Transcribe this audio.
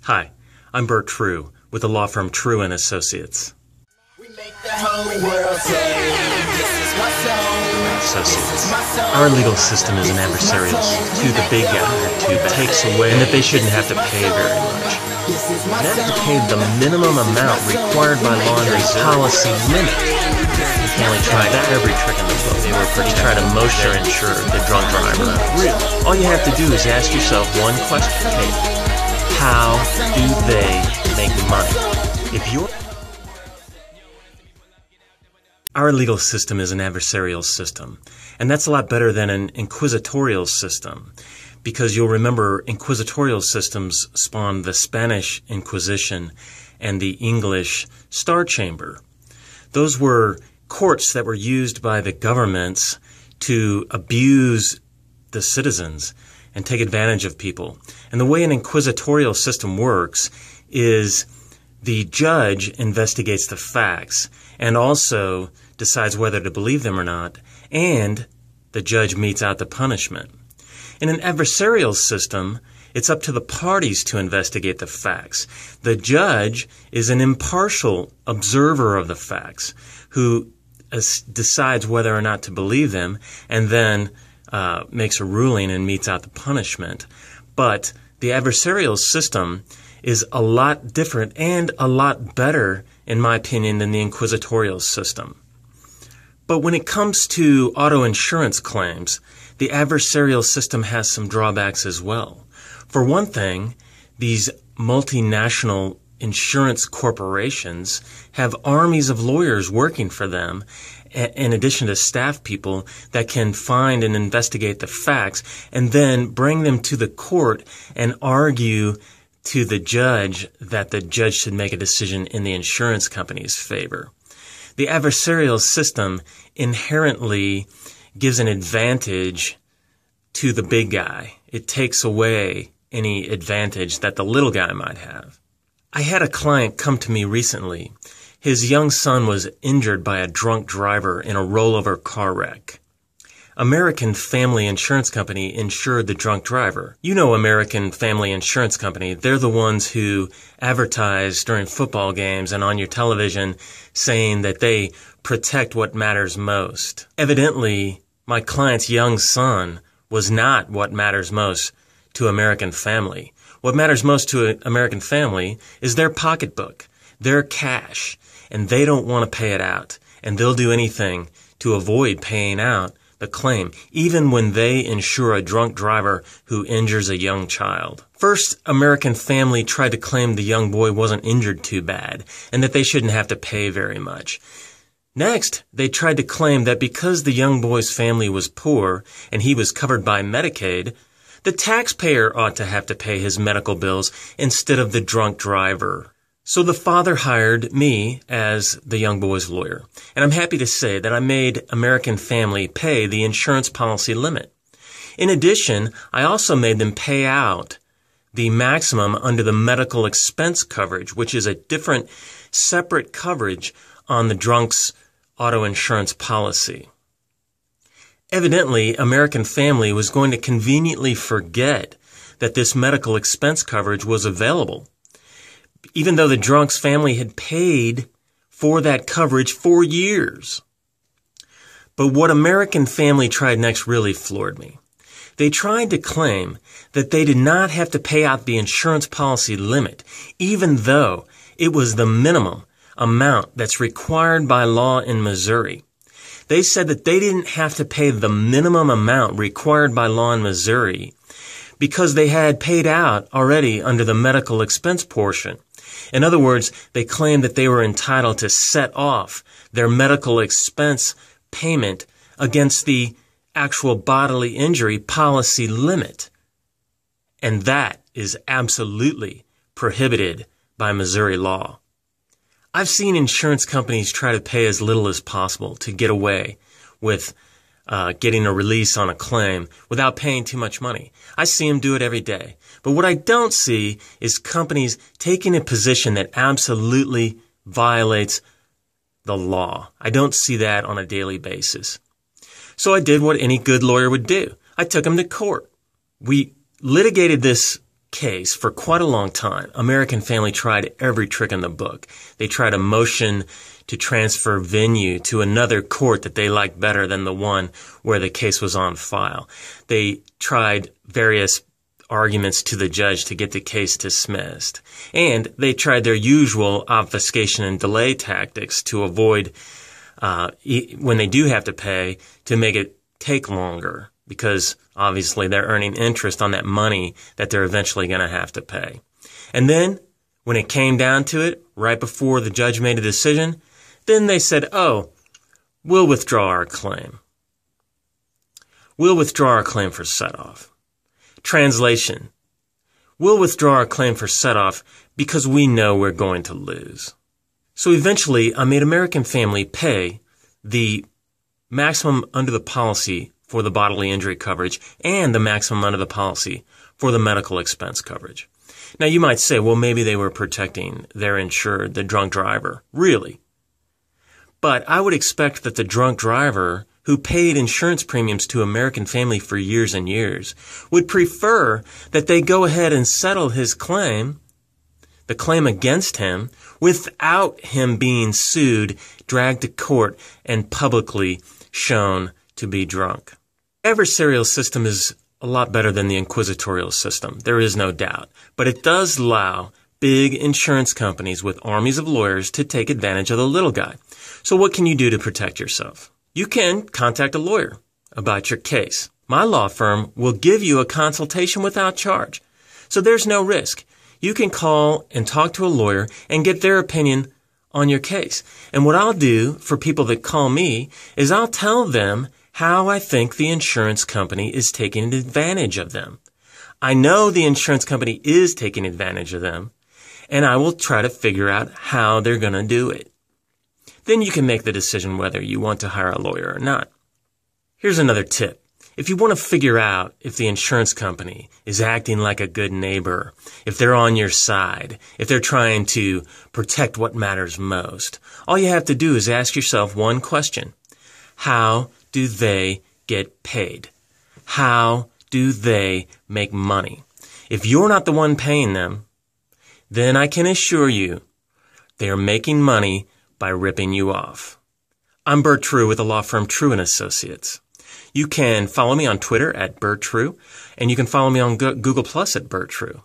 Hi, I'm Bert True with the law firm True & Associates. We make the whole world say, this is my song. Associates. Our legal system is an adversarial to the big guy who takes away, and that they shouldn't have to pay very much. They have to pay the minimum amount required by law and the policy limit. You can't only try that every trick in the book. They were pretty try to motion insure the drunk driver. All you have to do is ask yourself one question. Hey, how do they make money? Our legal system is an adversarial system, and that's a lot better than an inquisitorial system, because you'll remember inquisitorial systems spawned the Spanish Inquisition and the English Star Chamber. Those were courts that were used by the governments to abuse the citizens and take advantage of people. And the way an inquisitorial system works is the judge investigates the facts and also decides whether to believe them or not, and the judge metes out the punishment. In an adversarial system, it's up to the parties to investigate the facts. The judge is an impartial observer of the facts who decides whether or not to believe them and then makes a ruling and metes out the punishment. But the adversarial system is a lot different and a lot better, in my opinion, than the inquisitorial system. But when it comes to auto insurance claims, the adversarial system has some drawbacks as well. For one thing, these multinational insurance corporations have armies of lawyers working for them, in addition to staff people that can find and investigate the facts and then bring them to the court and argue to the judge that the judge should make a decision in the insurance company's favor. The adversarial system inherently gives an advantage to the big guy. It takes away any advantage that the little guy might have. I had a client come to me recently. His young son was injured by a drunk driver in a rollover car wreck. American Family Insurance Company insured the drunk driver. You know American Family Insurance Company. They're the ones who advertise during football games and on your television saying that they protect what matters most. Evidently, my client's young son was not what matters most to American Family. What matters most to American Family is their pocketbook, their cash, and they don't want to pay it out. And they'll do anything to avoid paying out the claim, even when they insure a drunk driver who injures a young child. First, American Family tried to claim the young boy wasn't injured too bad and that they shouldn't have to pay very much. Next, they tried to claim that because the young boy's family was poor and he was covered by Medicaid, the taxpayer ought to have to pay his medical bills instead of the drunk driver. So the father hired me as the young boy's lawyer, and I'm happy to say that I made American Family pay the insurance policy limit. In addition, I also made them pay out the maximum under the medical expense coverage, which is a different, separate coverage on the drunk's auto insurance policy. Evidently, American Family was going to conveniently forget that this medical expense coverage was available, even though the drunk's family had paid for that coverage for years. But what American Family tried next really floored me. They tried to claim that they did not have to pay out the insurance policy limit, even though it was the minimum amount that's required by law in Missouri. They said that they didn't have to pay the minimum amount required by law in Missouri because they had paid out already under the medical expense portion. In other words, they claimed that they were entitled to set off their medical expense payment against the actual bodily injury policy limit. And that is absolutely prohibited by Missouri law. I've seen insurance companies try to pay as little as possible to get away with getting a release on a claim without paying too much money. I see them do it every day. But what I don't see is companies taking a position that absolutely violates the law. I don't see that on a daily basis. So I did what any good lawyer would do. I took them to court. We litigated this case for quite a long time. American Family tried every trick in the book. They tried a motion to transfer venue to another court that they liked better than the one where the case was on file. They tried various arguments to the judge to get the case dismissed. And they tried their usual obfuscation and delay tactics to avoid, when they do have to pay, to make it take longer, because obviously they're earning interest on that money that they're eventually going to have to pay. And then, when it came down to it, right before the judge made a decision, then they said, oh, we'll withdraw our claim. We'll withdraw our claim for set-off. Translation: we'll withdraw our claim for set-off because we know we're going to lose. So eventually, I made American Family pay the maximum under the policy for the bodily injury coverage and the maximum under the policy for the medical expense coverage. Now, you might say, well, maybe they were protecting their insured, the drunk driver. Really? But I would expect that the drunk driver, who paid insurance premiums to American Family for years and years, would prefer that they go ahead and settle his claim, the claim against him, without him being sued, dragged to court, and publicly shown to be drunk. The adversarial system is a lot better than the inquisitorial system. There is no doubt. But it does allow big insurance companies with armies of lawyers to take advantage of the little guy. So what can you do to protect yourself? You can contact a lawyer about your case. My law firm will give you a consultation without charge. So there's no risk. You can call and talk to a lawyer and get their opinion on your case. And what I'll do for people that call me is I'll tell them how I think the insurance company is taking advantage of them. I know the insurance company is taking advantage of them, and I will try to figure out how they're going to do it. Then you can make the decision whether you want to hire a lawyer or not. Here's another tip. If you want to figure out if the insurance company is acting like a good neighbor, if they're on your side, if they're trying to protect what matters most, all you have to do is ask yourself one question. How do they get paid? How do they make money? If you're not the one paying them, then I can assure you they are making money by ripping you off. I'm Bert True with the law firm True & Associates. You can follow me on Twitter at Bert True, and you can follow me on Google Plus at Bert True.